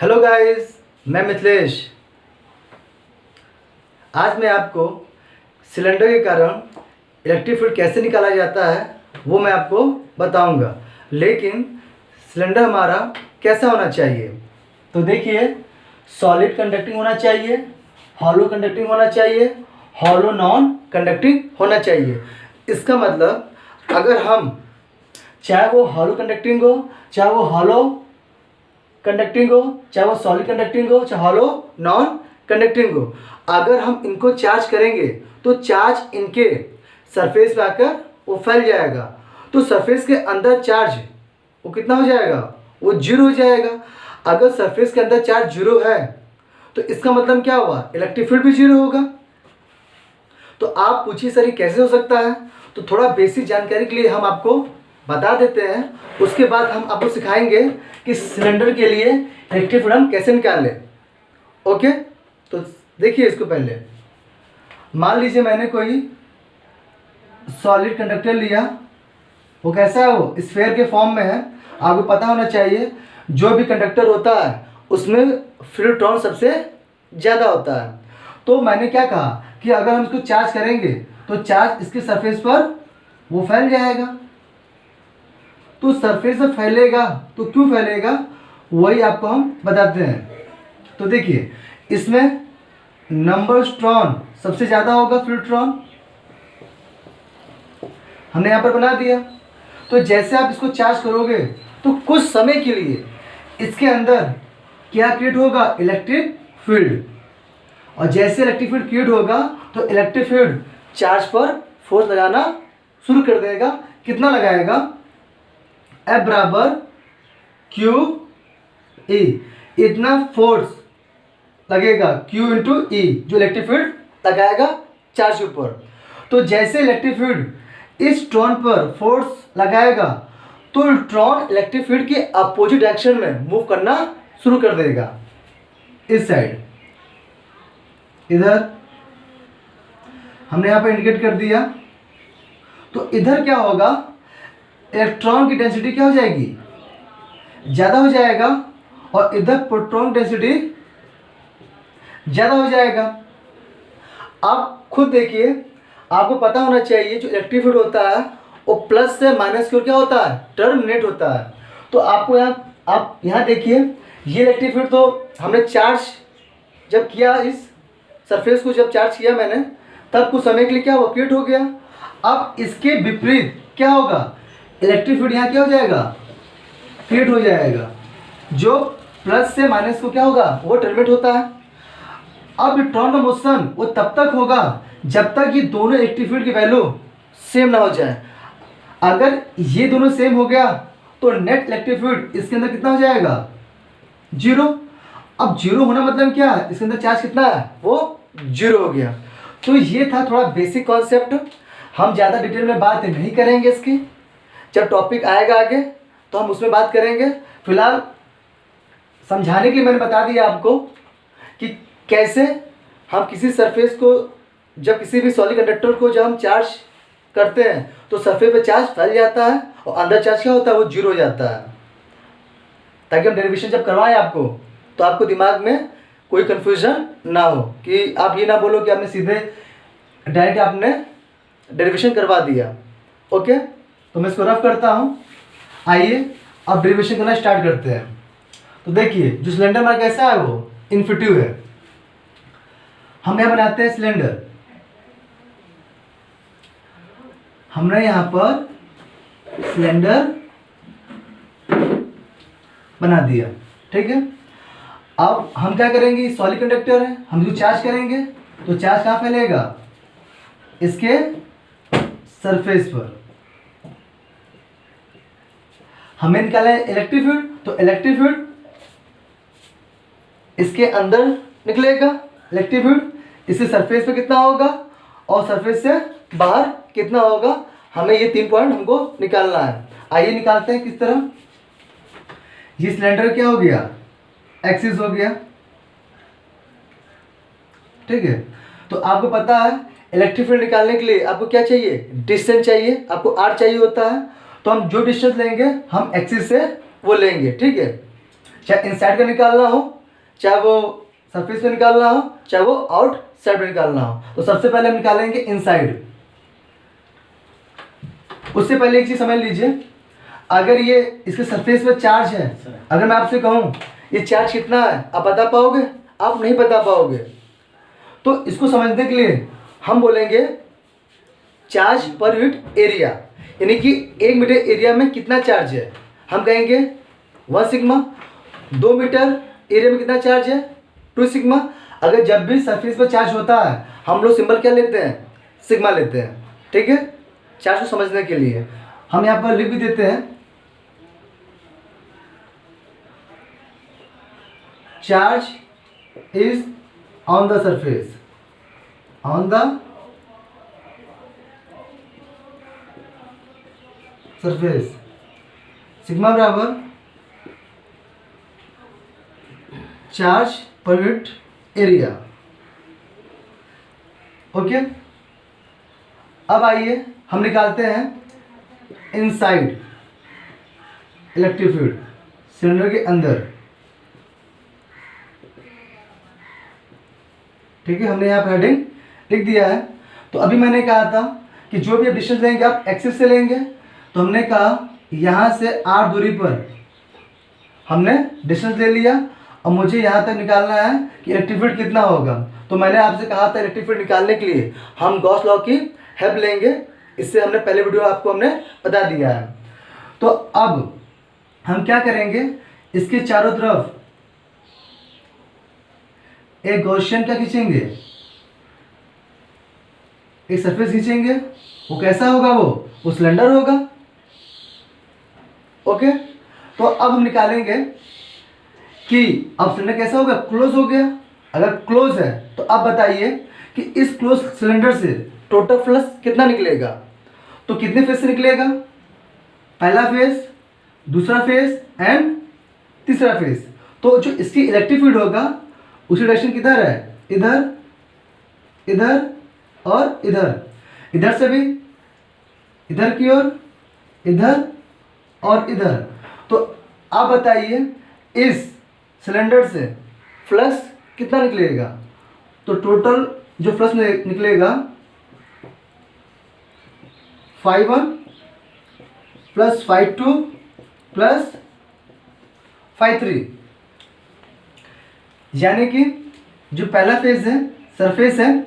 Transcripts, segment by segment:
Hello guys, मैं मिथिलेश। आज मैं आपको सिलेंडर के कारण इलेक्ट्रिक फील्ड कैसे निकाला जाता है वो मैं आपको बताऊंगा। लेकिन सिलेंडर हमारा कैसा होना चाहिए, तो देखिए, सॉलिड कंडक्टिंग होना चाहिए, हॉलो कंडक्टिंग होना चाहिए, हॉलो नॉन कंडक्टिंग होना चाहिए। इसका मतलब अगर हम चाहे वो हॉलो कंडक्टिंग हो, चाहे वो हॉलो कंडक्टिंग हो, चाहे वो सॉलिड कंडक्टिंग हो, चाहे हॉलो नॉन कंडक्टिंग हो, अगर हम इनको चार्ज करेंगे तो चार्ज इनके सरफेस पे आकर वो फैल जाएगा। तो सरफेस के अंदर चार्ज वो कितना हो जाएगा, वो जीरो हो जाएगा। अगर सरफेस के अंदर चार्ज जीरो है तो इसका मतलब क्या हुआ, इलेक्ट्रिक फील्ड भी जीरो होगा। तो आप पूछिए सर ये कैसे हो सकता है, तो थोड़ा बेसिक जानकारी के लिए हम आपको बता देते हैं। उसके बाद हम आपको सिखाएंगे कि सिलेंडर के लिए इलेक्ट्रिक फील्ड हम कैसे निकालें। ओके, तो देखिए, इसको पहले मान लीजिए मैंने कोई सॉलिड कंडक्टर लिया। वो कैसा है, वो स्फेयर के फॉर्म में है। आपको पता होना चाहिए जो भी कंडक्टर होता है उसमें फ्री इलेक्ट्रॉन सबसे ज़्यादा होता है। तो मैंने क्या कहा कि अगर हम इसको चार्ज करेंगे तो चार्ज इसके सरफेस पर वो फैल जाएगा। तो सरफेस पे फैलेगा तो क्यों फैलेगा, वही आपको हम बताते हैं। तो देखिए, इसमें नंबर स्ट्रॉन सबसे ज़्यादा होगा, फ्री इलेक्ट्रॉन हमने यहाँ पर बना दिया। तो जैसे आप इसको चार्ज करोगे तो कुछ समय के लिए इसके अंदर क्या क्रिएट होगा, इलेक्ट्रिक फील्ड। और जैसे इलेक्ट्रिक फील्ड क्रिएट होगा तो इलेक्ट्रिक फील्ड चार्ज पर फोर्स लगाना शुरू कर देगा। कितना लगाएगा, F बराबर क्यू ई, इतना फोर्स लगेगा Q इंटू ई, जो इलेक्ट्रिक फील्ड लगाएगा चार्ज के ऊपर। तो जैसे इलेक्ट्रिक फील्ड इस इलेक्ट्रॉन पर फोर्स लगाएगा तो इलेक्ट्रॉन इलेक्ट्रिक फील्ड के अपोजिट डायरेक्शन में मूव करना शुरू कर देगा। इस साइड, इधर हमने यहाँ पर इंडिकेट कर दिया। तो इधर क्या होगा, इलेक्ट्रॉन की डेंसिटी क्या हो जाएगी, ज़्यादा हो जाएगा, और इधर प्रोटॉन डेंसिटी ज़्यादा हो जाएगा। आप खुद देखिए, आपको पता होना चाहिए जो इलेक्ट्रिक फील्ड होता है वो प्लस से माइनस की ओर क्या होता है, टर्मिनेट होता है। तो आपको यहाँ, आप यहाँ देखिए, ये इलेक्ट्रिक फील्ड तो हमने चार्ज जब किया, इस सरफेस को जब चार्ज किया मैंने, तब कुछ समय के लिए क्या हुआ, क्रिएट हो गया। अब इसके विपरीत क्या होगा, इलेक्ट्रिक फील्ड यहाँ क्या हो जाएगा, क्रिएट हो जाएगा। जो प्लस से माइनस को क्या होगा, वो टर्मिनेट होता है। अब इलेक्ट्रॉन का मोशन वो तब तक होगा जब तक ये दोनों इलेक्ट्रिक फील्ड की वैल्यू सेम ना हो जाए। अगर ये दोनों सेम हो गया तो नेट इलेक्ट्रिक फील्ड इसके अंदर कितना हो जाएगा, जीरो। अब जीरो होना मतलब क्या है, इसके अंदर चार्ज कितना है, वो जीरो हो गया। तो ये था थोड़ा बेसिक कॉन्सेप्ट। हम ज़्यादा डिटेल में बात नहीं करेंगे इसकी, जब टॉपिक आएगा आगे तो हम उसमें बात करेंगे। फिलहाल समझाने के लिए मैंने बता दिया आपको कि कैसे हम किसी सरफेस को, जब किसी भी सॉलिड कंडक्टर को जब हम चार्ज करते हैं तो सरफेस पे चार्ज फैल जाता है और अंदर चार्ज क्या होता है, वो जीरो हो जाता है। ताकि हम डेरिवेशन जब करवाएं आपको तो आपको दिमाग में कोई कन्फ्यूजन ना हो, कि आप ये ना बोलो कि आपने सीधे डायरेक्ट आपने डेरिवेशन करवा दिया। ओके, तो मैं इसको रफ करता हूँ। आइए अब डेरिवेशन करना स्टार्ट करते हैं। तो देखिए, जो सिलेंडर हमारा कैसा है, वो इन्फिनिटिव है। हम यहाँ बनाते हैं सिलेंडर। हमने यहाँ पर सिलेंडर बना दिया, ठीक है। अब हम क्या करेंगे, सॉलिड कंडक्टर है, हम इसको चार्ज करेंगे तो चार्ज कहाँ फैलेगा, इसके सरफेस पर। हमें निकाला है इलेक्ट्रिक फील्ड, तो इलेक्ट्रिक फील्ड इसके अंदर निकलेगा। इलेक्ट्रिक फील्ड इसके सरफेस पे कितना होगा और सरफेस से बाहर कितना होगा, हमें ये 3 पॉइंट हमको निकालना है। आइए निकालते हैं किस तरह। ये सिलेंडर क्या हो गया, एक्सिस हो गया, ठीक है। तो आपको पता है इलेक्ट्रिक फील्ड निकालने के लिए आपको क्या चाहिए, डिस्टेंस चाहिए, आपको r चाहिए होता है। तो हम जो डिस्टेंस लेंगे हम एक्सिस से वो लेंगे, ठीक है। चाहे इनसाइड का निकालना हो, चाहे वो सरफेस पे निकालना हो, चाहे वो आउट साइड पे निकालना हो। तो सबसे पहले हम निकालेंगे इनसाइड। उससे पहले एक चीज समझ लीजिए, अगर ये इसके सरफेस पे चार्ज है, अगर मैं आपसे कहूँ ये चार्ज कितना है, आप बता पाओगे? आप नहीं बता पाओगे। तो इसको समझने के लिए हम बोलेंगे चार्ज पर यूनिट एरिया, यानी कि 1 मीटर एरिया में कितना चार्ज है। हम कहेंगे 1 सिग्मा। 2 मीटर एरिया में कितना चार्ज है, 2 सिग्मा। अगर जब भी सरफेस पर चार्ज होता है हम लोग सिंबल क्या लेते हैं, सिग्मा लेते हैं। ठीक है, चार्ज को समझने के लिए हम यहाँ पर लिख भी देते हैं, charge is on the surface, on the surface, sigma बराबर चार्ज पर यूनिट एरिया। ओके, अब आइए हम निकालते हैं इनसाइड इलेक्ट्रिक फील्ड, सिलेंडर के अंदर। ठीक है, हमने यहाँ पर हेडिंग लिख दिया है। तो अभी मैंने कहा था कि जो भी आप डिस्टेंस लेंगे आप एक्सिस से लेंगे। तो हमने कहा यहाँ से r दूरी पर हमने डिस्टेंस ले लिया और मुझे यहाँ तक निकालना है कि इलेक्ट्रिक फील्ड कितना होगा। तो मैंने आपसे कहा था इलेक्ट्रिक फील्ड निकालने के लिए हम गॉस लॉ की हेल्प लेंगे। इससे हमने पहले वीडियो आपको हमने बता दिया है। तो अब हम क्या करेंगे, इसके चारों तरफ एक गॉसियन क्या खींचेंगे, एक सरफेस खींचेंगे। वो कैसा होगा, वो सिलेंडर होगा। ओके, तो अब हम निकालेंगे कि अब सिलेंडर कैसा होगा, क्लोज हो गया। अगर क्लोज है तो अब बताइए कि इस क्लोज सिलेंडर से टोटल फ्लक्स कितना निकलेगा। तो कितने फेज से निकलेगा, पहला फेज, दूसरा फेज एंड तीसरा फेज। तो जो इसकी इलेक्ट्रिक फील्ड होगा उसकी डायरेक्शन किधर है, इधर, इधर और इधर। इधर से भी इधर की ओर, इधर और इधर। तो आप बताइए इस सिलेंडर से फ्लक्स कितना निकलेगा। तो टोटल जो फ्लक्स निकलेगा φ1 प्लस φ2 प्लस φ3, यानी कि जो पहला फेज है, सरफेस है,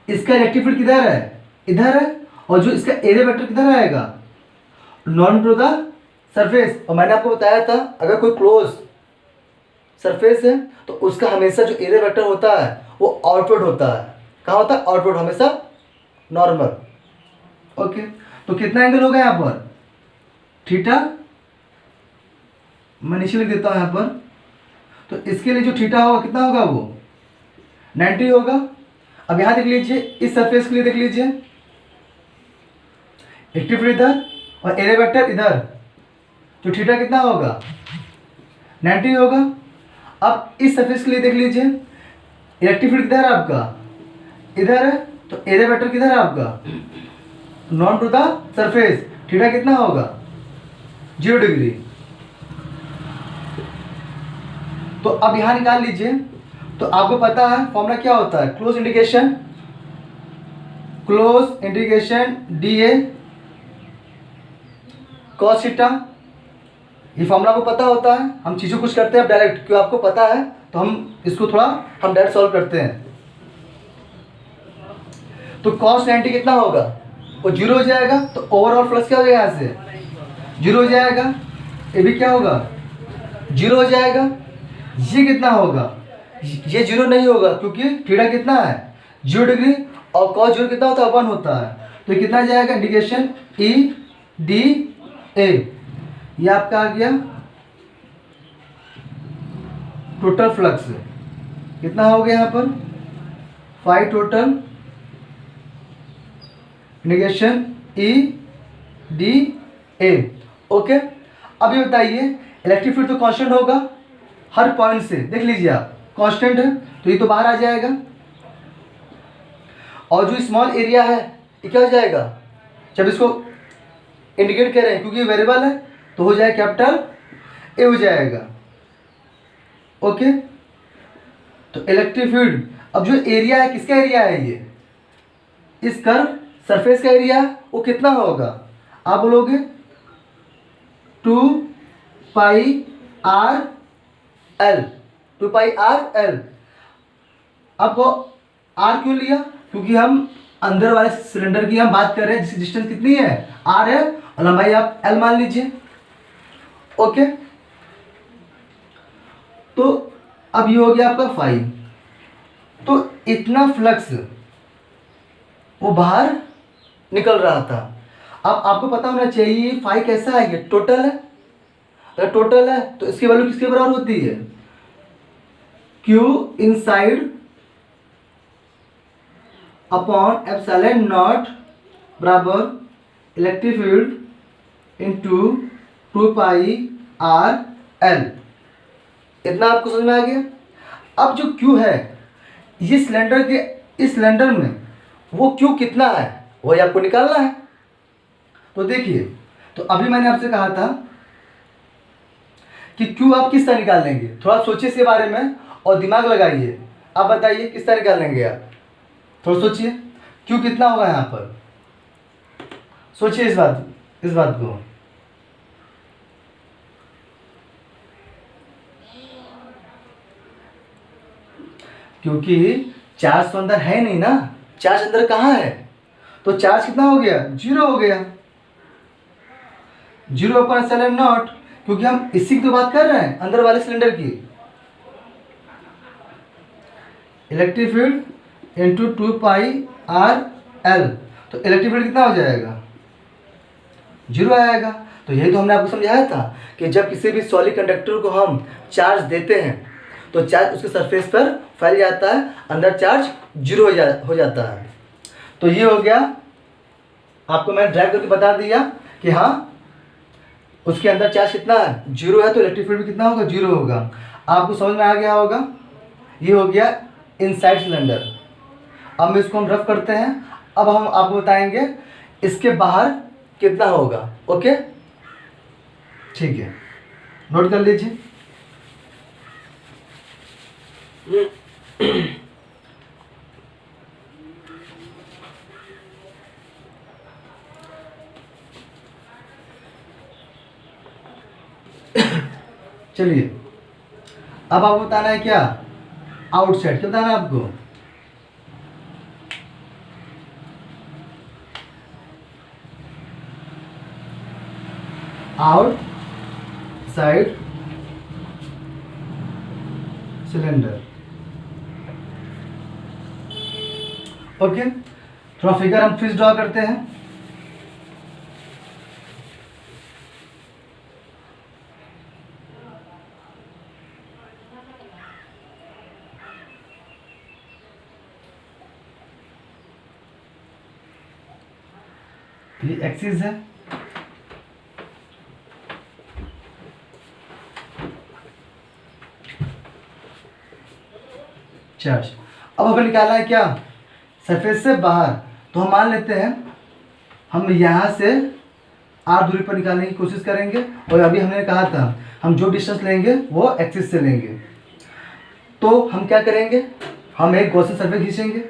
इसका इलेक्ट्रिक फील्ड किधर है, इधर है। और जो इसका एरिया वेक्टर किधर आएगा, नॉन टू द सरफेस। और मैंने आपको बताया था अगर कोई क्लोज सरफेस है तो उसका हमेशा जो एरिया वेक्टर होता है वो आउटवर्ड होता है। कहाँ होता है, आउटवर्ड, हमेशा नॉर्मल। ओके, तो कितना एंगल होगा यहाँ पर, थीटा। मैं नीचे लिख देता हूँ यहाँ पर। तो इसके लिए जो थीटा होगा कितना होगा, वो 90 होगा। अब यहाँ देख लीजिए, इस सरफेस के लिए देख लीजिए, इलेक्ट्रिक फील्ड इधर और एरिया वेक्टर इधर, तो थीटा कितना होगा, 90 होगा। अब इस सरफेस के लिए देख लीजिए, इलेक्ट्रिक फील्ड किधर है आपका, इधर है, तो एरिया वेक्टर किधर है आपका, non to the surface. Theta कितना होगा, 0 डिग्री। तो अब यहाँ निकाल लीजिए। तो आपको पता है फॉर्मूला क्या होता है, close indication DA cos theta. ये फॉर्मूला को पता होता है। हम चीज़ों कुछ करते हैं डायरेक्ट, क्यों आपको पता है तो हम इसको थोड़ा हम डायरेक्ट सॉल्व करते हैं। तो cos 90 कितना होगा, वो 0 हो जाएगा। तो ओवरऑल फ्लक्स क्या हो जाएगा, यहाँ से 0 हो जाएगा। ये भी क्या होगा, 0 हो जाएगा। ये कितना होगा, ये 0 नहीं होगा क्योंकि थीटा कितना है, 0 डिग्री। और cos 0 कितना होता है, 1 होता है। तो कितना जाएगा, इंडिकेशन EDA। ये आपका आ गया टोटल फ्लक्स। कितना हो गया यहाँ पर, phi total indication EDA। Okay, अब ये बताइए इलेक्ट्रिक फील्ड तो कांस्टेंट होगा हर पॉइंट से, देख लीजिए आप, कांस्टेंट है तो ये तो बाहर आ जाएगा। और जो स्मॉल एरिया है ये क्या हो जाएगा, जब इसको इंडिकेट कर रहे हैं क्योंकि वेरिएबल है तो हो जाएगा कैपिटल A हो जाएगा। ओके, तो इलेक्ट्रिक फील्ड, अब जो एरिया है किसका एरिया है, ये इस कर्व सरफेस का एरिया वो कितना होगा, आप बोलोगे 2πr l, 2πr l। आपको आर क्यों लिया, क्योंकि हम अंदर वाले सिलेंडर की हम बात कर रहे हैं, जिसकी डिस्टेंस कितनी है, आर है, और लंबाई आप एल मान लीजिए। ओके, तो अब ये हो गया आपका फाई। तो इतना फ्लक्स वो बाहर निकल रहा था। अब आपको पता होना चाहिए फाई कैसा है, ये टोटल है। अगर टोटल है तो इसकी वैल्यू किसके बराबर होती है, Q inside upon epsilon naught बराबर electric field into 2πr l। इतना आपको समझ में आ गया। अब जो Q है, ये सिलेंडर के इस सिलेंडर में वो Q कितना है वही आपको निकालना है। तो देखिए, तो अभी मैंने आपसे कहा था कि Q आप किस तरह निकाल लेंगे, थोड़ा सोचिए इसके बारे में और दिमाग लगाइए। आप बताइए किस तरह निकाल लेंगे आप, थोड़ा सोचिए Q कितना होगा यहाँ पर, सोचिए इस बात को। क्योंकि चार्ज तो अंदर है नहीं ना, चार्ज अंदर कहाँ है, तो चार्ज कितना हो गया, 0 हो गया, 0 पर एप्सिलॉन नॉट, क्योंकि हम इसी की तो बात कर रहे हैं अंदर वाले सिलेंडर की। Electric field into 2πr l, तो इलेक्ट्रिक फील्ड कितना हो जाएगा, 0 आएगा। तो यही तो हमने आपको समझाया था कि जब किसी भी सॉलिड कंडक्टर को हम चार्ज देते हैं तो चार्ज उसके सरफेस पर फैल जाता है, अंदर चार्ज 0 हो जाता है। तो ये हो गया, आपको मैंने ड्राइव करके बता दिया कि हाँ उसके अंदर चार्ज कितना है, 0 है, तो इलेक्ट्रिक फील्ड भी कितना होगा, 0 होगा। आपको समझ में आ गया होगा। ये हो गया इनसाइड सिलेंडर। अब इसको हम रफ करते हैं। अब हम आपको बताएंगे इसके बाहर कितना होगा। ओके, ठीक है, नोट कर लीजिए। चलिए, अब आपको बताना है क्या, आउटसाइड। क्या बताना है आपको, आउटसाइड सिलेंडर। ओके, थोड़ा फिगर हम फिर ड्रॉ करते हैं। ये एक्सिस है, चार्ज। अब हमें निकालना है क्या, सरफेस से बाहर। तो हम मान लेते हैं हम यहाँ से आर दूरी पर निकालने की कोशिश करेंगे, और अभी हमने कहा था हम जो डिस्टेंस लेंगे वो एक्सिस से लेंगे। तो हम क्या करेंगे, हम एक गॉसियन सर्फेस खींचेंगे,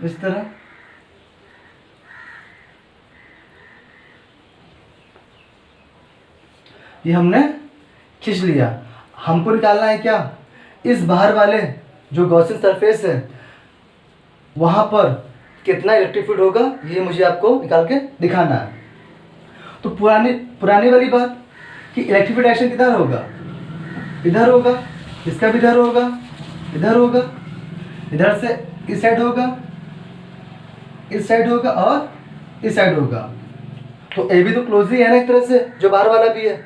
इस तरह। ये हमने खींच लिया। हमको निकालना है क्या, इस बाहर वाले जो गॉसियन सरफेस है वहाँ पर कितना इलेक्ट्रिक फील्ड होगा, ये मुझे आपको निकाल के दिखाना है। तो पुरानी वाली बात कि इलेक्ट्रिक फील्ड डायरेक्शन किधर होगा, इधर होगा, इसका भी इधर होगा, इधर होगा, इधर से इस साइड होगा, इस साइड होगा और इस साइड होगा। तो ए भी तो क्लोज ही है ना एक तरह से, जो बाहर वाला भी है,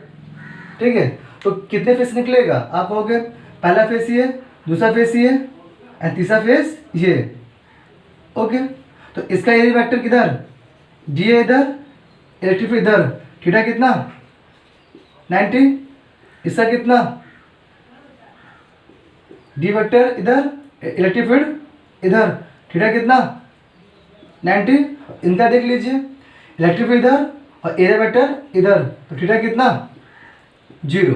ठीक है। तो कितने फेस निकलेगा, आप कहोगे पहला फेस ये, दूसरा फेस ये और तीसरा फेस ये। ओके, तो इसका एरिया वेक्टर किधर, डी है इधर, इलेक्ट्रिक फील्ड इधर, थीटा कितना 90, इसका कितना डी वेक्टर इधर, इलेक्ट्रिक फील्ड इधर, थीटा कितना 90। इनका देख लीजिए, इलेक्ट्रिक फील्ड इधर और एरिया वेक्टर इधर, तो थीटा कितना 0।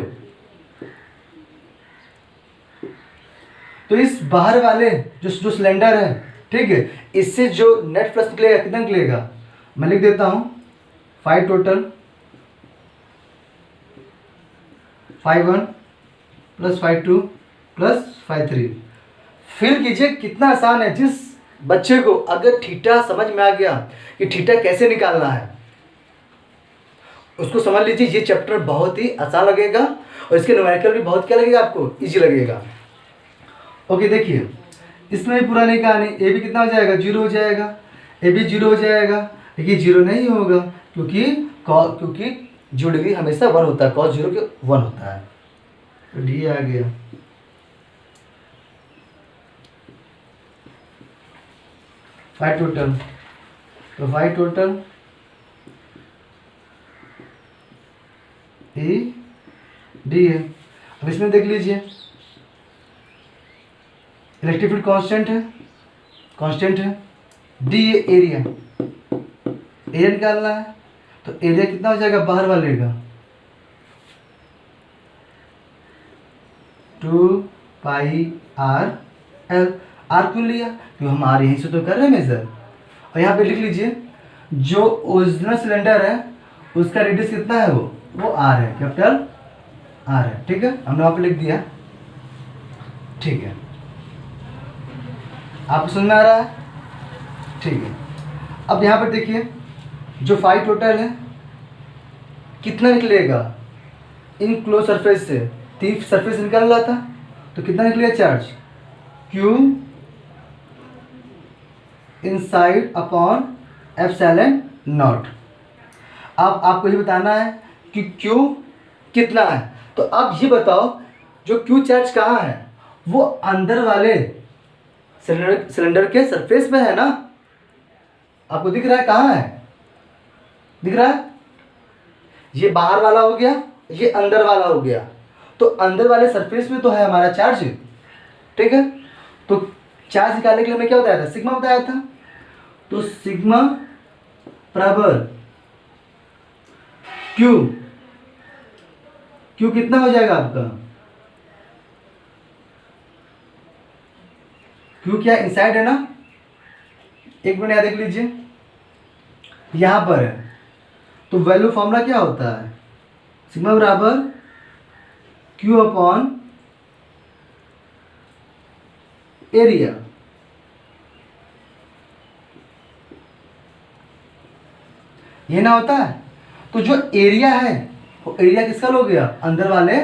तो इस बाहर वाले जो सिलेंडर है, ठीक है, इससे जो नेट फ्लक्स निकलेगा कितना निकलेगा, मैं लिख देता हूँ phi total φ1 plus φ2 plus φ3। Feel कीजिए कितना आसान है। जिस बच्चे को अगर थीटा समझ में आ गया कि थीटा कैसे निकालना है, उसको समझ लीजिए ये चैप्टर बहुत ही आसान लगेगा और इसके न्यूमेरिकल भी बहुत क्या लगेगा आपको, इजी लगेगा। ओके देखिए, इसमें भी पूरा नहीं कहानी, ए भी कितना हो जाएगा 0 हो जाएगा, ए भी 0 हो जाएगा, लेकिन 0 नहीं होगा क्योंकि जीरो डिग्री हमेशा 1 होता है, cos 0 के 1 होता है। तो डी आ गया। फाई टोटल, तो फाई टोटल ए डी है। अब इसमें देख लीजिए इलेक्ट्रिक फील्ड कांस्टेंट है, डी एरिया निकालना है, तो एरिया कितना हो जाएगा बाहर वाले का 2πr l। आर क्यों लिया, क्यों हम आर यहीं से तो कर रहे हैं मेजर। और यहाँ पे लिख लीजिए जो ओरिजिनल सिलेंडर है उसका रेडियस कितना है, वो आर है, कैपिटल आर है, ठीक है, हमने वहाँ पे लिख दिया, ठीक है। आपको समझ में आ रहा है, ठीक है। अब यहाँ पर देखिए जो फाई टोटल है कितना निकलेगा, इन क्लोज सरफेस से 3 सरफेस निकल रहा था, तो कितना निकलेगा charge Q inside upon epsilon naught. अब आपको ये बताना है कि Q कितना है। तो अब ये बताओ जो Q चार्ज कहाँ है, वो अंदर वाले सिलेंडर के सरफेस पे है ना, आपको दिख रहा है कहाँ है, दिख रहा है, ये बाहर वाला हो गया, ये अंदर वाला हो गया, तो अंदर वाले सरफेस में तो है हमारा चार्ज, ठीक है। तो चार्ज निकालने के लिए हमें क्या बताया था, सिग्मा बताया था, तो सिग्मा बराबर क्यू कितना हो जाएगा आपका, क्यू क्या इनसाइड है ना, एक मिनट याद देख लीजिए, यहां पर है, तो वैल्यू फॉर्मूला क्या होता है, सिग्मा बराबर क्यू अपॉन एरिया। ये ना होता है, तो जो एरिया है वो एरिया किसका हो गया, अंदर वाले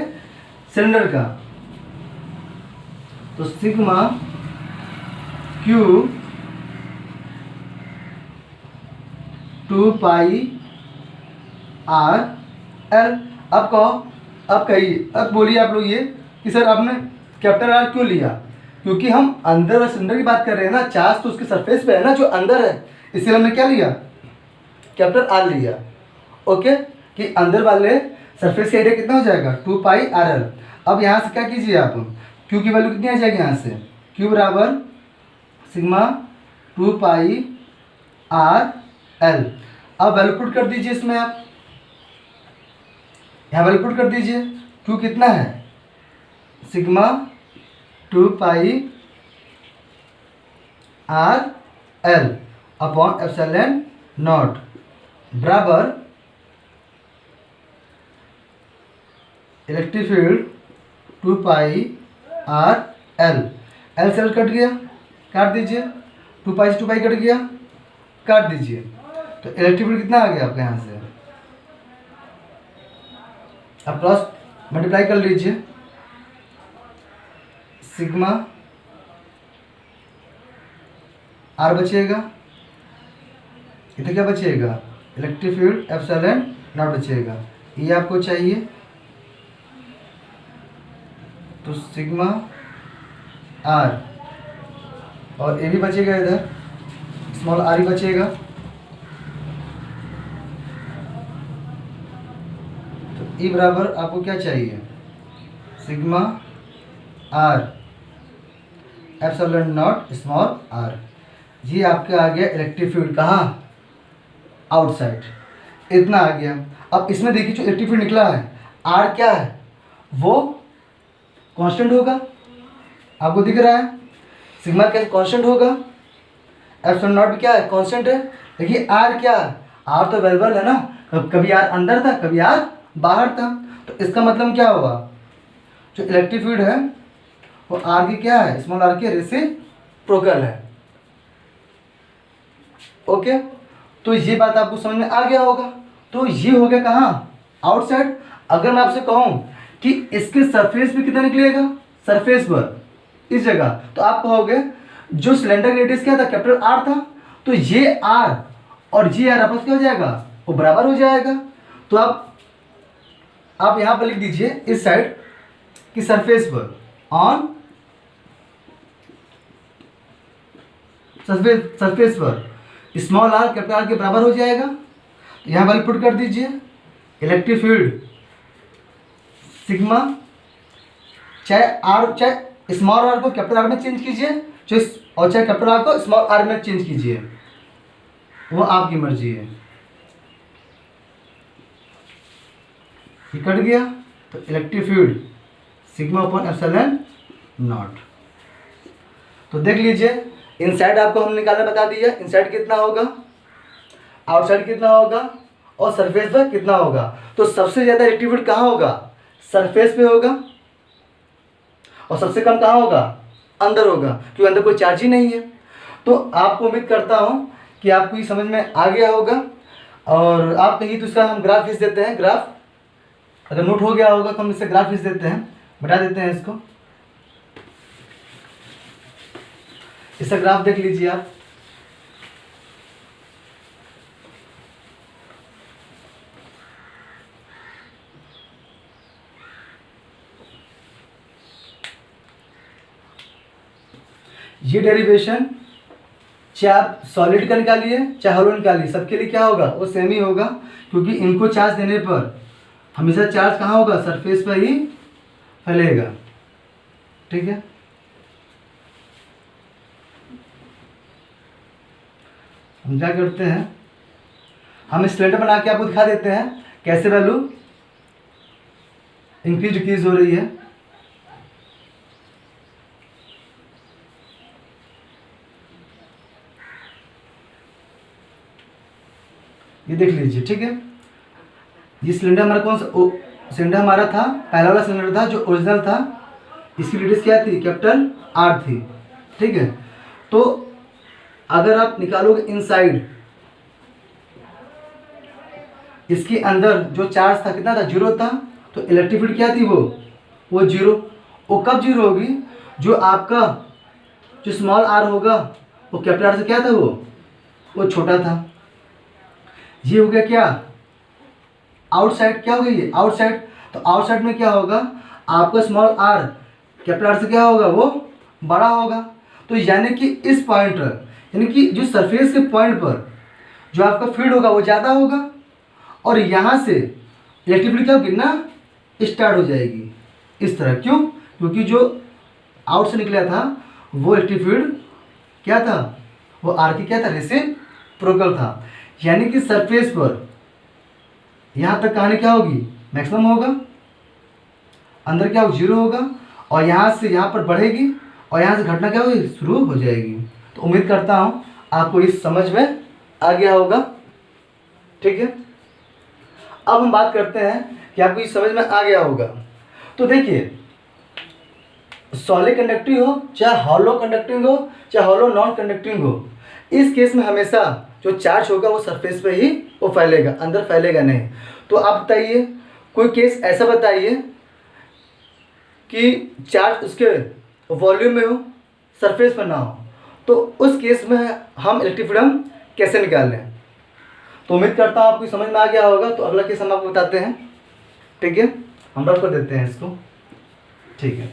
सिलेंडर का, तो सिग्मा क्यू 2πr l। अब कहो, अब कहिए, अब बोलिए आप लोग ये कि सर आपने कैपिटल आर क्यों लिया, क्योंकि हम अंदर और सिलेंडर की बात कर रहे हैं ना, चार्ज तो उसके सरफेस पे है ना जो अंदर है, इसलिए हमने क्या लिया, कैपिटल आर लिया। ओके, कि अंदर वाले सरफेस का एरिया कितना हो जाएगा 2πr l। अब यहाँ से क्या कीजिए आप, क्यू की वैल्यू कितनी आ जाएगी यहाँ से, क्यू बराबर सिग्मा 2πr l। अब वैल्यू पुट कर दीजिए इसमें, आप यहाँ वैल्यू पुट कर दीजिए, क्यू कितना है sigma 2πr l upon epsilon naught बराबर electric field 2πr l। L से एल कट गया, काट दीजिए, 2π से 2π कट गया, काट दीजिए, तो इलेक्ट्रिक फील्ड कितना आ गया आपके यहाँ से, अब क्रॉस मल्टीप्लाई कर लीजिए, सिग्मा आर बचेगा, इधर क्या बचेगा, इलेक्ट्रिक फील्ड एप्सिलॉन नॉट बचेगा, ये आपको चाहिए, तो सिग्मा आर और ए भी बचेगा, इधर स्मॉल आर ही बचेगा, तो ई बराबर आपको क्या चाहिए, sigma R epsilon naught small R. ये आपका आ गया इलेक्ट्रिक फील्ड, कहाँ आउटसाइड। इतना आ गया। अब इसमें देखिए जो इलेक्ट्रिक फील्ड निकला है, आर क्या है, वो कांस्टेंट होगा, आपको दिख रहा है। सिग्मा क्या कांस्टेंट होगा, एप्सिलॉन नॉट भी क्या है, कांस्टेंट है। देखिए आर क्या है, आर तो वेरिएबल है ना, कभी आर अंदर था कभी आर बाहर था। तो इसका मतलब क्या होगा, जो इलेक्ट्रिक फील्ड है वो आर की क्या है, स्मॉल आर के रेसिप्रोकल है। ओके, तो ये बात आपको समझ में आ गया होगा। तो ये हो गया कहाँ, आउटसाइड। अगर मैं आपसे कहूँ कि इसके सरफेस पे कितना निकलेगा, सरफेस पर इस जगह, तो आप कहोगे जो सिलेंडर रेडियस क्या था, कैपिटल आर था, तो ये आर और ये आर आपस क्या हो जाएगा, वो बराबर हो जाएगा। तो आप यहाँ पर लिख दीजिए इस साइड कि सरफेस पर, ऑन सरफेस पर स्मॉल आर कैपिटल आर के बराबर हो जाएगा। तो यहाँ वैल्यू पुट कर दीजिए, इलेक्ट्रिक फील्ड सिग्मा, चाहे आर, चाहे स्मॉल आर को कैपिटल आर में चेंज कीजिए, और चाहे कैपिटल आर को स्मॉल आर में चेंज कीजिए, वो आपकी मर्जी है। ये कट गया, तो electric field sigma upon epsilon naught. तो देख लीजिए, इनसाइड आपको हम निकालना बता दिया, इनसाइड कितना होगा, आउटसाइड कितना होगा, और सरफेस पर कितना होगा। तो सबसे ज़्यादा इलेक्ट्रिक फील्ड कहाँ होगा, सरफेस पे होगा, और सबसे कम कहाँ होगा, अंदर होगा, क्योंकि अंदर कोई चार्ज ही नहीं है। तो आपको उम्मीद करता हूँ कि आपको ये समझ में आ गया होगा। और आप कहिए तो इसका हम ग्राफ खींच देते हैं, ग्राफ अगर नोट हो गया होगा तो हम इससे ग्राफ खींच देते हैं, बता देते हैं इसको। इसका ग्राफ देख लीजिए आप। ये डेरिवेशन चाहे आप सॉलिड का निकालिए चाहे हॉलो निकालिए, सबके लिए क्या होगा, वो सेम ही होगा, क्योंकि इनको चार्ज देने पर हमेशा चार्ज कहाँ होगा, सरफेस पर ही फैलेगा। ठीक है, हम क्या करते हैं, हम सिलेंडर बना के आपको दिखा देते हैं कैसे वैल्यू इंक्रीज डिक्रीज हो रही है। ये देख लीजिए, ठीक है। ये सिलेंडर हमारा कौन सा सिलेंडर हमारा था, पहला वाला सिलेंडर था जो ओरिजिनल था, इसकी रेडियस क्या थी, कैपिटल आर थी। ठीक है, तो अगर आप निकालोगे इनसाइड, इसके अंदर जो चार्ज था कितना था, जीरो था, तो इलेक्ट्रिक फील्ड क्या थी, वो जीरो। वो कब जीरो होगी, जो आपका जो स्मॉल आर होगा वो कैपिटल आर से क्या था, वो छोटा था। ये हो गया क्या, आउटसाइड। क्या हो गया ये, आउटसाइड। तो आउटसाइड में क्या होगा, आपका स्मॉल आर कैपिटल आर से क्या होगा, वो बड़ा होगा। तो यानी कि इस पॉइंट पर, यानी कि जो सरफेस के पॉइंट पर जो आपका फील्ड होगा वो ज़्यादा होगा, और यहाँ से इलेक्ट्रिक फील्ड क्या गिरना स्टार्ट हो जाएगी इस तरह। क्यों, क्योंकि जो आउट से निकला था वो इलेक्ट्रिक फील्ड क्या था, वो आर की क्या था, रेसिप्रोकल था। यानी कि सरफेस पर यहाँ तक कहानी क्या होगी, मैक्सिमम होगा, अंदर क्या होगा, जीरो होगा, और यहाँ से यहाँ पर बढ़ेगी, और यहाँ से घटना क्या होगी, शुरू हो जाएगी। तो उम्मीद करता हूँ आपको इस समझ में आ गया होगा। ठीक है, अब हम बात करते हैं कि आपको इस समझ में आ गया होगा। तो देखिए, सॉलिड कंडक्टिंग हो चाहे हॉलो कंडक्टिंग हो चाहे हॉलो नॉन कंडक्टिंग हो, इस केस में हमेशा जो चार्ज होगा वो सरफेस पे ही वो फैलेगा, अंदर फैलेगा नहीं। तो आप बताइए, कोई केस ऐसा बताइए कि चार्ज उसके वॉल्यूम में हो, सरफेस पर ना हो, तो उस केस में हम इलेक्ट्रिक फील्ड हम कैसे निकालें। तो उम्मीद करता हूँ आपको समझ में आ गया होगा। तो अगला केस हम आपको बताते हैं। ठीक है, हम रख कर देते हैं इसको। ठीक है,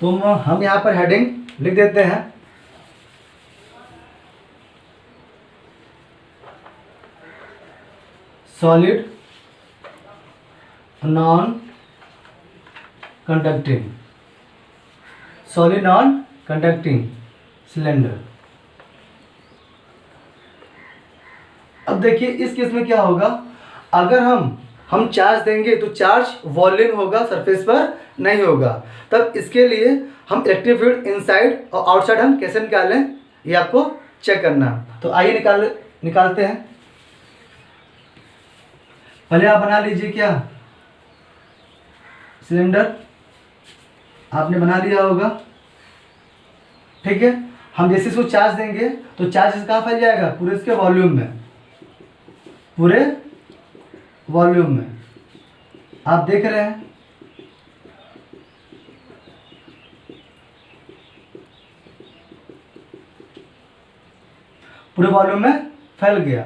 तो हम यहाँ पर हेडिंग लिख देते हैं, solid non conducting, solid non conducting cylinder. अब देखिए इस केस में क्या होगा, अगर हम चार्ज देंगे तो चार्ज वॉल्यूम होगा, सरफेस पर नहीं होगा। तब इसके लिए हम इलेक्ट्रिक फील्ड इनसाइड और आउटसाइड हम कैसे निकालें ये आपको चेक करना। तो आइए निकालते हैं। पहले आप बना लीजिए क्या, सिलेंडर आपने बना लिया होगा, ठीक है। हम जैसे इसको चार्ज देंगे तो चार्ज कहाँ फैल जाएगा, पूरे इसके वॉल्यूम में, पूरे वॉल्यूम में आप देख रहे हैं। पूरे वॉल्यूम में फैल गया।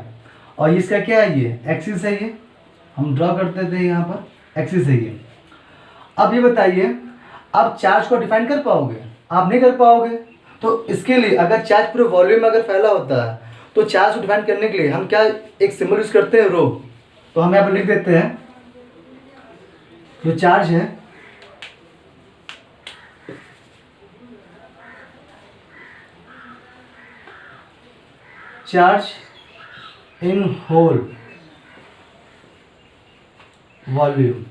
और इसका क्या है, ये एक्सिस है, ये हम ड्रॉ करते थे यहाँ पर, एक्सिस है ये। अब ये बताइए, आप चार्ज को डिफाइन कर पाओगे, आप नहीं कर पाओगे। तो इसके लिए अगर चार्ज पूरे वॉल्यूम में अगर फैला होता है तो चार्ज को डिफाइन करने के लिए हम क्या एक सिंबल यूज करते हैं, रो। तो हम यहाँ पर लिख देते हैं जो चार्ज है, चार्ज इन होल वॉल्यूम,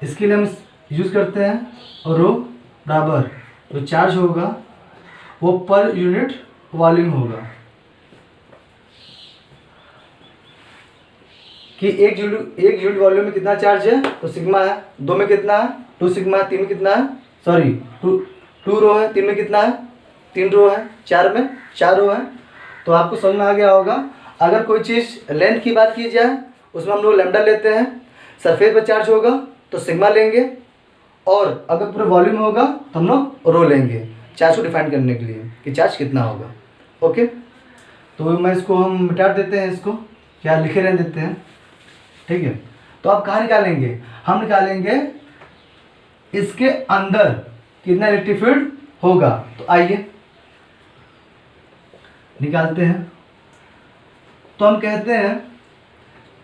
इसके लिए हम यूज करते हैं। और रो बराबर जो चार्ज होगा वो पर यूनिट वॉल्यूम होगा, कि एक यूनिट वॉल्यूम में कितना चार्ज है तो सिग्मा है, 2 में कितना है 2 सिग्मा है, 3 में कितना है, सॉरी 2 रो है, 3 में कितना है 3 रो है, 4 में 4 रो है। तो आपको समझ में आ गया होगा। अगर कोई चीज़ लेंथ की बात की जाए उसमें हम लोग लैम्डा लेते हैं, सरफेस पर चार्ज होगा तो सिग्मा लेंगे, और अगर पूरा वॉल्यूम होगा तो हम लोग रो लेंगे चार्ज को डिफाइन करने के लिए कि चार्ज कितना होगा। ओके, तो मैं इसको हम मिटा देते हैं, इसको क्या लिखे रहने देते हैं, ठीक है। तो आप कहाँ निकालेंगे, हम निकालेंगे इसके अंदर कितना इलेक्ट्रिक फील्ड होगा। तो आइए निकालते हैं। तो हम कहते हैं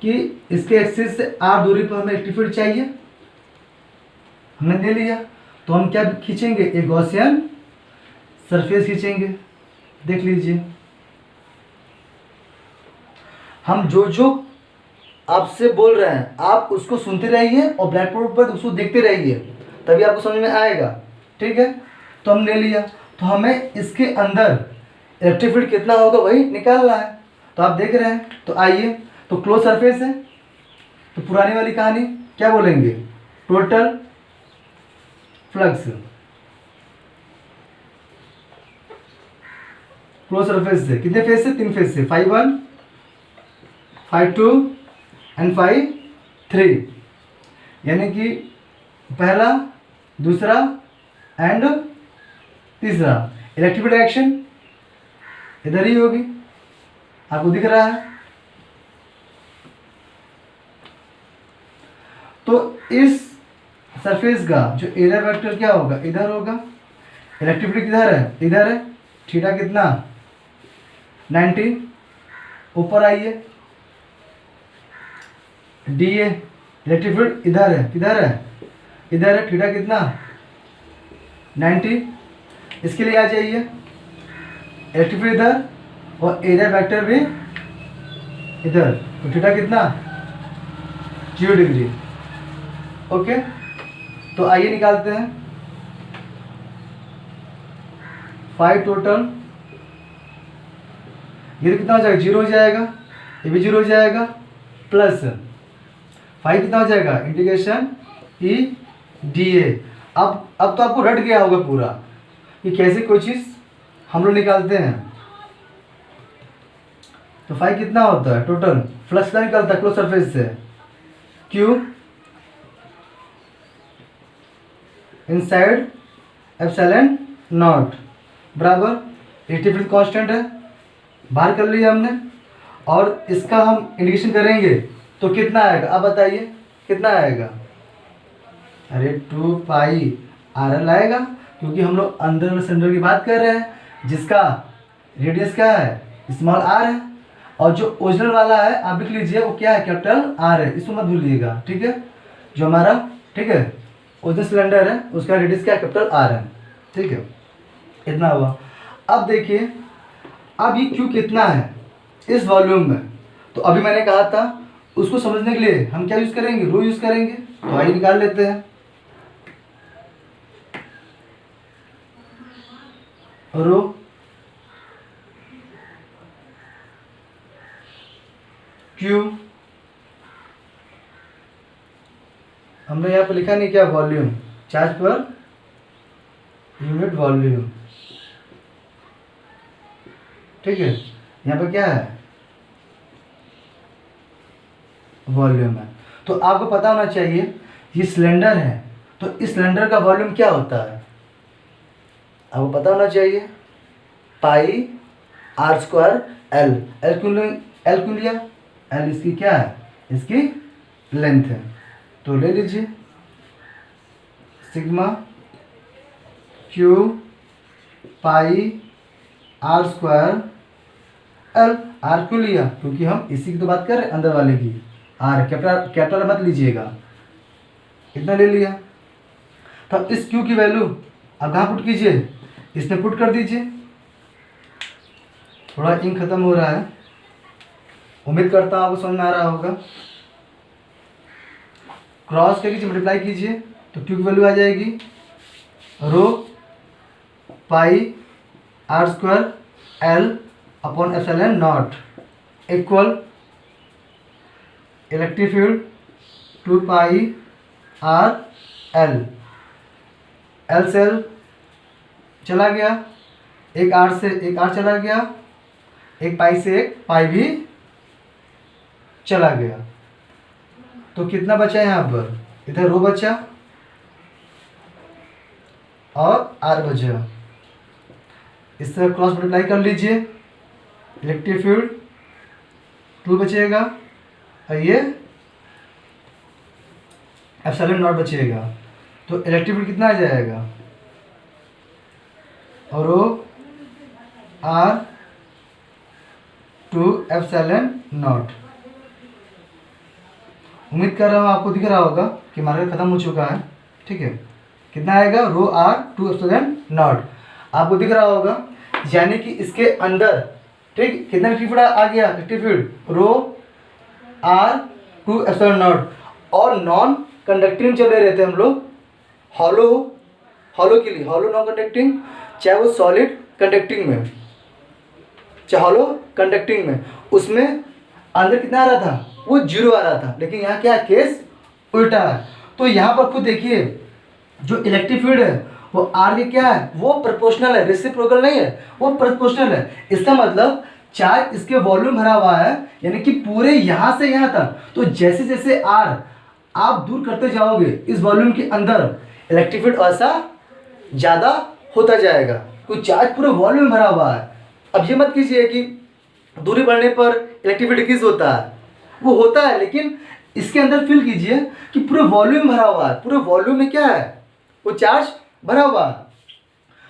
कि इसके एक्सिस से r दूरी पर हमें इलेक्ट्रिक फील्ड चाहिए, हमने दे लिया। तो हम क्या खींचेंगे, एक गॉसियन सरफेस खींचेंगे। देख लीजिए, हम जो आपसे बोल रहे हैं आप उसको सुनते रहिए और ब्लैक बोर्ड पर उसको देखते रहिए, तभी आपको समझ में आएगा, ठीक है। तो हम ले लिया, तो हमें इसके अंदर इलेक्ट्रिक फील्ड कितना होगा वही निकालना है। तो आप देख रहे हैं। तो आइए, तो क्लोज सरफेस है, तो पुरानी वाली कहानी क्या बोलेंगे, टोटल फ्लक्स क्लोज सरफेस से कितने फेज से, 3 फेज से, phi 1 phi 2 एंड phi 3, यानी कि पहला, दूसरा एंड तीसरा। इलेक्ट्रिक डायरेक्शन इधर ही होगी, आपको दिख रहा है। तो इस सरफेस का जो एरिया वेक्टर क्या होगा, इधर होगा। इलेक्ट्रिक फील्ड किधर है, इधर है। थीटा कितना 90, ऊपर आइए डी ए, इलेक्ट्रिक फील्ड इधर है, किधर है, इधर है। थीटा कितना 90, इसके लिए आ जाइए, इलेक्ट्रिक फील्ड इधर और एरिया वेक्टर भी इधर, तो थीटा कितना 0 डिग्री। ओके, तो आइए निकालते हैं। फाई टोटल, ये कितना हो जाएगा, 0 हो जाएगा, ये भी 0 हो जाएगा, प्लस फाई कितना हो जाएगा, इंटीग्रेशन ई डी ए। अब तो आपको रट गया होगा पूरा कि कैसे कोई चीज़ हम लोग निकालते हैं। तो फाई कितना होता है, टोटल फ्लक्स का निकलता है क्लोज सरफेस से, क्यू इनसाइड एप्सिलॉन नॉट बराबर इलेक्ट्रिक फील्ड कांस्टेंट है, बाहर कर लिया हमने। और इसका हम इंडिकेशन करेंगे तो कितना आएगा, अब बताइए कितना आएगा। अरे 2 पाई आर एल आएगा, क्योंकि हम लोग अंदर सिलेंडर की बात कर रहे हैं जिसका रेडियस क्या है, स्मॉल आर है। और जो ओरिजिनल वाला है आप लिख लीजिए वो क्या है, कैपिटल आर है, इसको मत भूलिएगा, ठीक है। जो हमारा ठीक है, वो जो सिलेंडर है उसका रेडियस क्या कैपिटल आर है। ठीक है, इतना हुआ। अब देखिए, अब ये क्यू कितना है इस वॉल्यूम में, तो अभी मैंने कहा था उसको समझने के लिए हम क्या यूज़ करेंगे, रो यूज़ करेंगे। तो आइए निकाल लेते हैं। रो क्यू, हमने यहाँ पर लिखा नहीं क्या, वॉल्यूम, चार्ज पर यूनिट वॉल्यूम। ठीक है, यहाँ पर क्या है, वॉल्यूम है। तो आपको पता होना चाहिए ये सिलेंडर है, तो इस सिलेंडर का वॉल्यूम क्या होता है आपको पता होना चाहिए, पाई आर स्क्वायर एल। एल क्यों लिया, एल इसकी क्या है, इसकी लेंथ है। तो ले लीजिए sigma Q pi are square L. R क्यों लिया, क्योंकि हम इसी की तो बात कर रहे हैं, अंदर वाले की। आर कैपिटल मत लीजिएगा, इतना ले लिया। तो अब इस क्यू की वैल्यू अब कहाँ पुट कीजिए, इसमें पुट कर दीजिए। थोड़ा इंक खत्म हो रहा है, उम्मीद करता हूँ आपको समझ में आ रहा होगा। क्रॉस कर कीजिए, मल्टीप्लाई कीजिए, तो क्यू की वैल्यू आ जाएगी rho pi are square l upon epsilon naught equal electric field 2 pi r l. L से एल चला गया, एक आर से एक आर चला गया, एक पाई से एक पाई भी चला गया। तो कितना बचा है यहाँ पर, इधर रो बचा और आर बचा। इससे क्रॉस मल्टीप्लाई कर लीजिए, इलेक्ट्रिक फील्ड 2 बचेगा और ये एप्सिलॉन नॉट बचेगा। तो इलेक्ट्रिक फील्ड कितना आ जाएगा, और रो आर 2 एप्सिलॉन नॉट। उम्मीद कर रहा हूँ आपको दिख रहा होगा कि मार्कर खत्म हो चुका है। ठीक है, कितना आएगा, रो आर 2 एप्सिलॉन नॉट आपको दिख रहा होगा, यानी कि इसके अंदर ठीक कितना इलेक्ट्रिक फील्ड आ गया, electric field rho R 2 epsilon naught. और नॉन कंडक्टिंग चले रहे थे हम लोग, हॉलो के लिए, हॉलो नॉन कंडक्टिंग, चाहे वो सॉलिड कंडक्टिंग में, चाहे हॉलो कंडक्टिंग में, उसमें अंदर कितना आ रहा था, वो 0 आ रहा था। लेकिन यहाँ क्या केस उल्टा है। तो यहाँ पर खुद देखिए, जो इलेक्ट्रिक फील्ड है वो आर के क्या है, वो प्रोपोर्शनल है, रेसिप्रोकल नहीं है, वो प्रोपोर्शनल है। इसका मतलब चार्ज इसके वॉल्यूम भरा हुआ है, यानी कि पूरे यहाँ से यहाँ तक। तो जैसे जैसे आर आप दूर करते जाओगे इस वॉल्यूम के अंदर, इलेक्ट्रिक फील्ड ऐसा ज़्यादा होता जाएगा, क्योंकि चार्ज पूरे वॉल्यूम भरा हुआ है। अब ये मत कीजिए कि दूरी बढ़ने पर इलेक्ट्रिक फील्ड डिक्रीज होता है, वो होता है, लेकिन इसके अंदर फील कीजिए कि पूरे वॉल्यूम भरा हुआ है, पूरे वॉल्यूम में क्या है, वो चार्ज भरा हुआ है।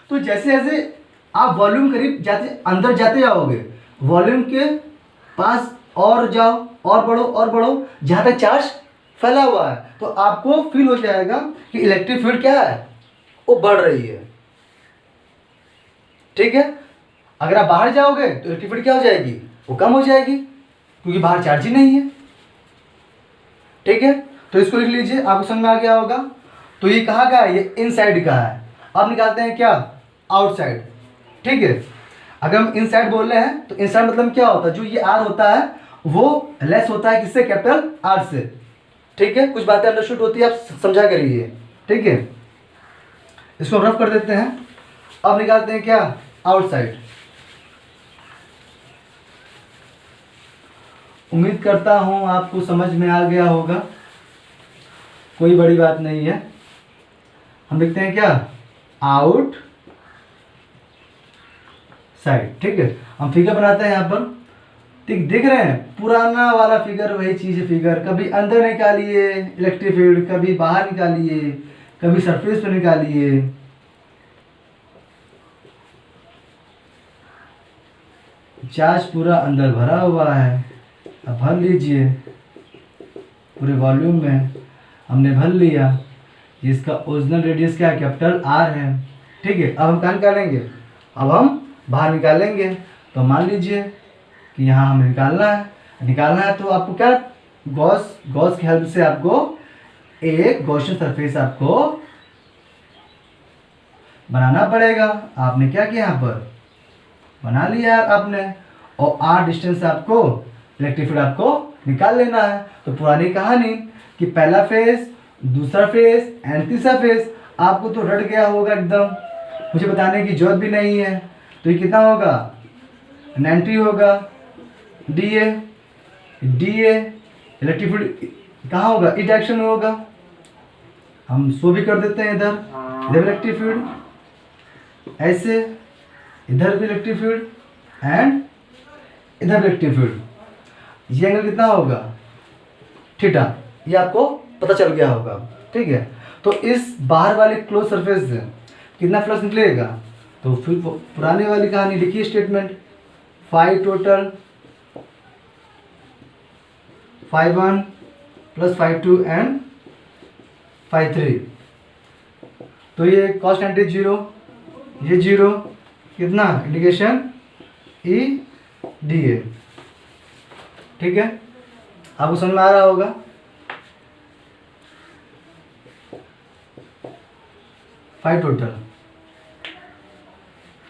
तो जैसे जैसे आप वॉल्यूम करीब जाते अंदर जाते जाओगे, वॉल्यूम के पास और जाओ और बढ़ो जहाँ तक चार्ज फैला हुआ है, तो आपको फील हो जाएगा कि इलेक्ट्रिक फील्ड क्या है, वो बढ़ रही है। ठीक है, अगर आप बाहर जाओगे तो इलेक्ट्रिक फील्ड क्या हो जाएगी, वो कम हो जाएगी, क्योंकि बाहर चार्ज ही नहीं है। ठीक है, तो इसको लिख लीजिए, आपको समझ में आ गया होगा। तो ये कहाँ का है, ये इनसाइड का है। अब निकालते हैं क्या, आउटसाइड। ठीक है, अगर हम इनसाइड बोल रहे हैं तो इनसाइड मतलब क्या होता है, जो ये आर होता है वो लेस होता है किससे, कैपिटल आर से। ठीक है, कुछ बातें अंडरस्टूड होती है, आप समझा करिए। ठीक है, इसको रफ कर देते हैं। अब निकालते हैं क्या, आउटसाइड। उम्मीद करता हूँ आपको समझ में आ गया होगा, कोई बड़ी बात नहीं है। हम लिखते हैं क्या, आउट साइड। ठीक है, हम फिगर बनाते हैं यहाँ पर। ठीक, देख रहे हैं पुराना वाला फिगर, वही चीज़ है फिगर। कभी अंदर निकालिए इलेक्ट्रिक फील्ड, कभी बाहर निकालिए, कभी सरफेस पे निकालिए। चार्ज पूरा अंदर भरा हुआ है, अब भर लीजिए, पूरे वॉल्यूम में हमने भर लिया। इसका ओरिजिनल रेडियस क्या है, कैपिटल आर है। ठीक है, अब हम कहाँ निकालेंगे, अब हम बाहर निकालेंगे। तो मान लीजिए कि यहाँ हमें निकालना है तो आपको क्या, गॉस की हेल्प से आपको एक गॉसियन सरफेस आपको बनाना पड़ेगा। आपने क्या किया, यहाँ पर बना लिया आपने, और आर डिस्टेंस आपको इलेक्ट्रिक फील्ड आपको निकाल लेना है। तो पुरानी कहानी कि पहला फेज, दूसरा फेज एंड तीसरा फेज आपको तो रट गया होगा एकदम, मुझे बताने की जरूरत भी नहीं है। तो ये कितना होगा, 90 होगा। डी ए इलेक्ट्रिक फील्ड कहाँ होगा, इस डायरेक्शन में होगा। हम सो भी कर देते हैं, इधर इलेक्ट्रिक फील्ड, ऐसे इधर भी इलेक्ट्रिक फील्ड एंड इधर इलेक्ट्रिक फील्ड। ये एंगल कितना होगा, थीटा, ये आपको पता चल गया होगा। ठीक है, तो इस बाहर वाले क्लोज सरफेस से कितना फ्लक्स निकलेगा, तो फिर पुरानी वाली कहानी लिखिए, statement phi total, phi 1 plus phi 2 and phi 3। तो ये कॉस 90 जीरो, ये जीरो, कितना इंडिकेशन ई डी ए। ठीक है, आपको समझ में आ रहा होगा। फाई टोटल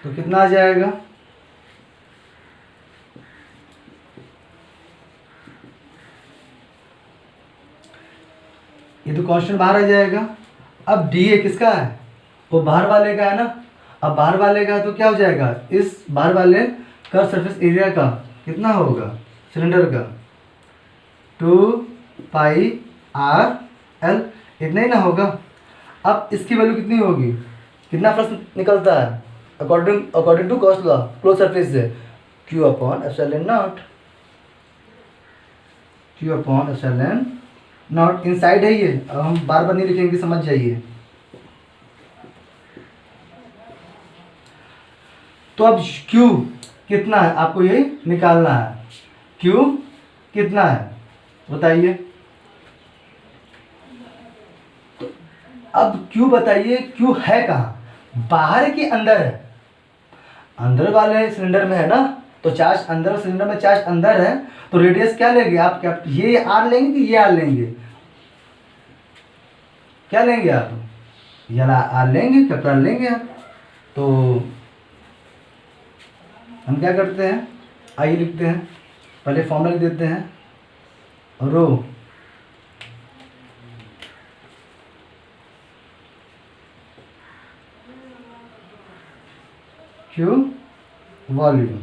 तो कितना आ जाएगा, ये तो कांस्टेंट बाहर आ जाएगा। अब डी ए किसका है, वो बाहर वाले का है ना। अब बाहर वाले का तो क्या हो जाएगा, इस बाहर वाले का सरफेस एरिया का कितना होगा, सिलेंडर का 2 पाई आर एल, इतना ही ना होगा। अब इसकी वैल्यू कितनी होगी, कितना फ्लक्स निकलता है according to Gauss law, close surface से Q upon epsilon naught, Q upon epsilon naught. Inside है ये, अब हम बार बार नहीं लिखेंगे, समझ जाइए। तो अब Q कितना है आपको ये निकालना है, Q कितना है बताइए। तो अब Q बताइए, Q है कहाँ, बाहर के अंदर है, अंदर वाले सिलेंडर में है ना। तो चार्ज अंदर, सिलेंडर में चार्ज अंदर है, तो रेडियस क्या लेंगे आप, क्या ये आर लेंगे कि ये आर लेंगे, क्या लेंगे आप, ये आर लेंगे, कैपिटल लेंगे आप। तो हम क्या करते हैं, आइए लिखते हैं, पहले फॉर्मूला लिख देते हैं, रो क्यू वॉल्यूम,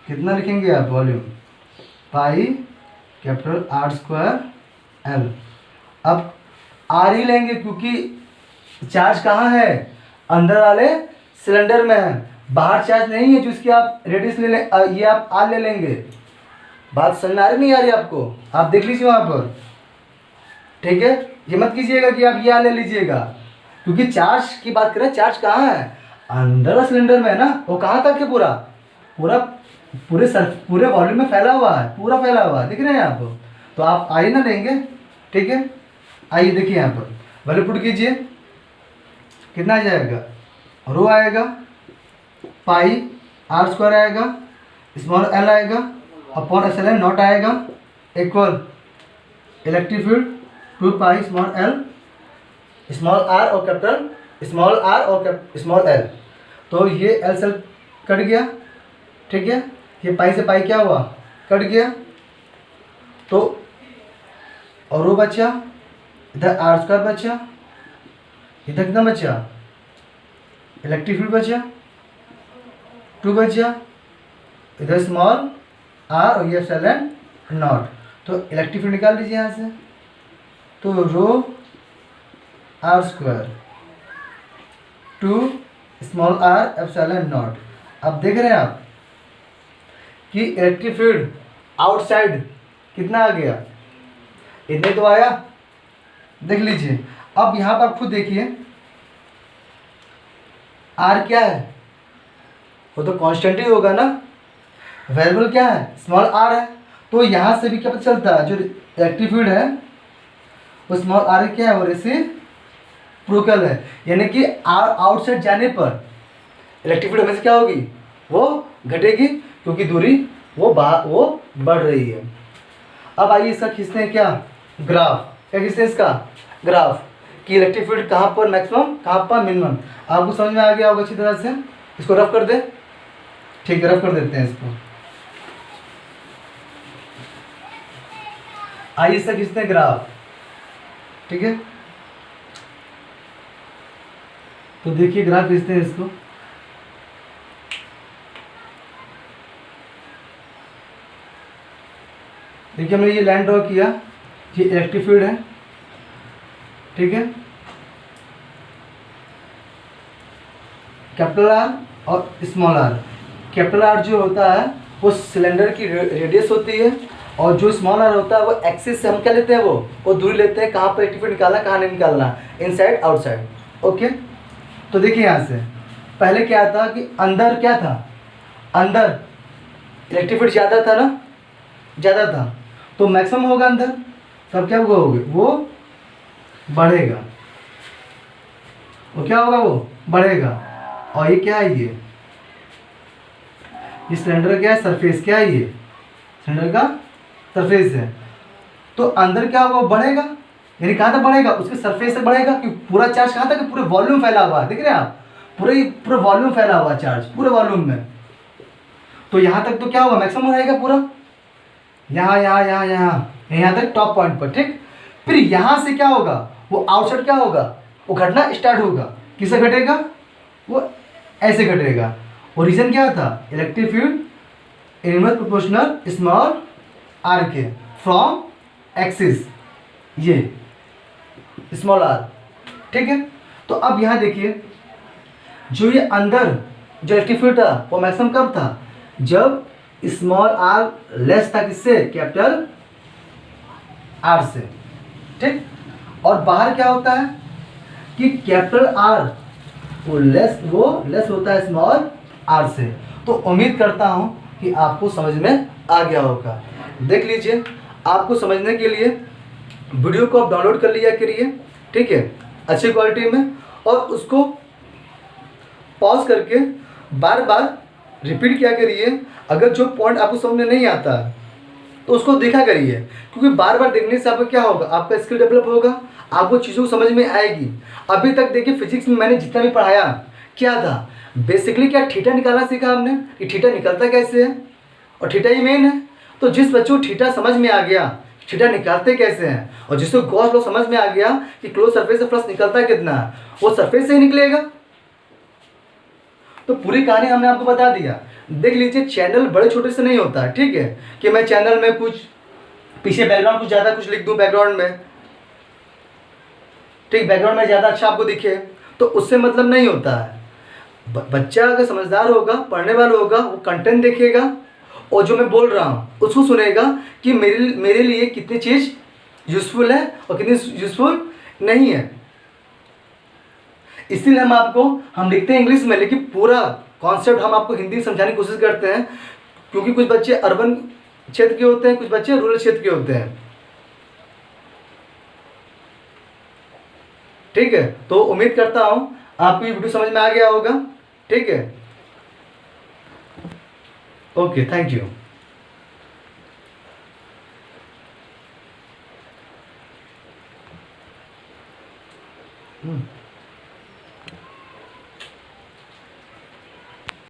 कितना लिखेंगे आप, volume pi capital R square L. अब आर ही लेंगे क्योंकि चार्ज कहाँ है, अंदर वाले सिलेंडर में है, बाहर चार्ज नहीं है, जो इसकी आप रेडियस ले लें, ये आप आर ले लेंगे। बात समझ में आ रही नहीं आ रही आपको, आप देख लीजिए वहाँ पर। ठीक है, ये मत कीजिएगा कि आप ये आर ले लीजिएगा, क्योंकि चार्ज की बात करें, चार्ज कहाँ है, अंदर सिलेंडर में है ना। वो कहाँ तक है, पूरे वॉल्यूम में फैला हुआ है, पूरा फैला हुआ है, दिख रहे हैं आप। तो आप आई ना लेंगे। ठीक है, आइए देखिए यहाँ पर वैल्यू पुट कीजिए, कितना आ जाएगा, रो आएगा, पाई आर स्क्वायर आएगा, स्मॉल एल आएगा, अपॉन एप्सिलॉन नॉट आएगा, equal electric field 2 pi small L, small are और कैपिटल स्मॉल आर और स्मॉल एल। तो ये एल सेल कट गया। ठीक है, ये पाई से पाई क्या हुआ, कट गया। तो और रो बचा, इधर आर स्क्वायर बचा, इधर कितना बचा, इलेक्ट्रिक फील्ड बचा 2 बचा, इधर स्मॉल आर और ये एप्सिलॉन नॉट। तो इलेक्ट्रिक फील्ड निकाल लीजिए यहाँ से, तो rho r square 2 small r epsilon naught. अब देख रहे हैं आप कि इलेक्ट्रिक फील्ड आउटसाइड कितना आ गया, इतने तो आया, देख लीजिए। अब यहाँ पर खुद देखिए, आर क्या है, वो तो कांस्टेंट ही होगा ना, वेरिएबल क्या है, स्मॉल आर है। तो यहाँ से भी क्या पता चलता है, जो इलेक्ट्रिक फील्ड है वो स्मॉल आर क्या है, वो रेसिप्रोकल है, यानी कि आर आउटसाइड जाने पर इलेक्ट्रिक फील्ड हमेशा क्या होगी, वो घटेगी, क्योंकि दूरी वो बढ़ रही है। अब आइए इसका खींचते हैं क्या, ग्राफ। क्या खींचते हैं इसका ग्राफ, कि इलेक्ट्रिक फील्ड कहाँ पर मैक्सिमम, कहाँ पर मिनिमम। आपको समझ में आ गया होगा अच्छी तरह से। इसको रफ कर दे, ठीक है, रफ कर देते हैं इसको। आइए इसका खींचते हैं ग्राफ, ठीक है। तो देखिए ग्राफ खींचते हैं इसको। देखिए हमने ये लाइन ड्रॉ किया, ये इलेक्ट्रिक फील्ड है, ठीक है। कैपिटल आर और स्मॉल आर। कैपिटल आर जो होता है वो सिलेंडर की रेडियस होती है, और जो स्मॉल आर होता है वो एक्सिस से हम क्या लेते हैं, वो दूरी लेते हैं, कहाँ पर इलेक्ट्रिक फील्ड निकालना, कहाँ नहीं निकालना, इनसाइड आउटसाइड। ओके, तो देखिए यहाँ से पहले क्या था कि अंदर क्या था, अंदर इलेक्ट्रिक फील्ड ज़्यादा था ना, ज़्यादा था, तो मैक्सिमम होगा अंदर, तब क्या होगा, वो बढ़ेगा, वो क्या होगा, वो बढ़ेगा। और ये क्या है, ये सिलेंडर क्या है, सरफेस क्या है, ये सिलेंडर का सरफेस है, तो अंदर क्या होगा, वो बढ़ेगा, यानी कहाँ तक बढ़ेगा, उसके सरफेस से बढ़ेगा, कि पूरा चार्ज कहाँ तक, पूरे वॉल्यूम फैला हुआ है, देख रहे हैं आप, पूरे वॉल्यूम फैला हुआ है चार्ज, पूरे वॉल्यूम में। तो यहाँ तक तो क्या होगा, मैक्सिमम रहेगा पूरा, यहाँ तक टॉप पॉइंट पर, ठीक। फिर यहाँ से क्या होगा, वो आउटसाइड क्या होगा, वो घटना स्टार्ट होगा। किससे घटेगा, वो ऐसे घटेगा। और रीजन क्या था, electric field inverse proportional small R के फ्रॉम एक्सिस, ये स्मॉल आर, ठीक है। तो अब यहाँ देखिए, जो ये अंदर जो इलेक्ट्रिक फील्ड था वो मैक्सिमम कब था, जब स्मॉल आर लेस था किससे, कैपिटल आर से, ठीक। और बाहर क्या होता है कि कैपिटल आर वो लेस होता है स्मॉल आर से। तो उम्मीद करता हूँ कि आपको समझ में आ गया होगा। देख लीजिए, आपको समझने के लिए वीडियो को आप डाउनलोड कर लिया करिए, ठीक है, अच्छी क्वालिटी में, और उसको पॉज करके बार बार रिपीट किया करिए। अगर जो पॉइंट आपको समझ में नहीं आता तो उसको देखा करिए, क्योंकि बार बार देखने से आपका क्या होगा, आपका स्किल डेवलप होगा, आपको चीज़ों को समझ में आएगी। अभी तक देखिए फिजिक्स में मैंने जितना भी पढ़ाया क्या था, बेसिकली क्या थीटा निकालना सीखा हमने, कि थीटा निकलता कैसे है, और थीटा ही मेन है। तो जिस बच्चों को थीटा समझ में आ गया, थीटा निकालते कैसे हैं, और जिसको गॉस लॉ समझ में आ गया कि क्लोज सरफेस से फ्लक्स निकलता कितना है, वो सरफेस से ही निकलेगा। तो पूरी कहानी हमने आपको बता दिया। देख लीजिए, चैनल बड़े छोटे से नहीं होता है, ठीक है, कि मैं चैनल में कुछ पीछे बैकग्राउंड कुछ ज़्यादा कुछ लिख दूँ बैकग्राउंड में, ठीक, बैकग्राउंड में ज़्यादा अच्छा आपको दिखे, तो उससे मतलब नहीं होता है। बच्चा अगर समझदार होगा, पढ़ने वाला होगा, वो कंटेंट देखेगा और जो मैं बोल रहा हूँ उसको सुनेगा कि मेरे लिए कितनी चीज़ यूज़फुल है और कितनी यूज़फुल नहीं है। इसीलिए हम लिखते हैं इंग्लिश में, लेकिन पूरा कॉन्सेप्ट हम आपको हिंदी समझाने की कोशिश करते हैं, क्योंकि कुछ बच्चे अर्बन क्षेत्र के होते हैं, कुछ बच्चे रूरल क्षेत्र के होते हैं, ठीक है। तो उम्मीद करता हूँ आपको ये वीडियो समझ में आ गया होगा, ठीक है। Okay, thank you.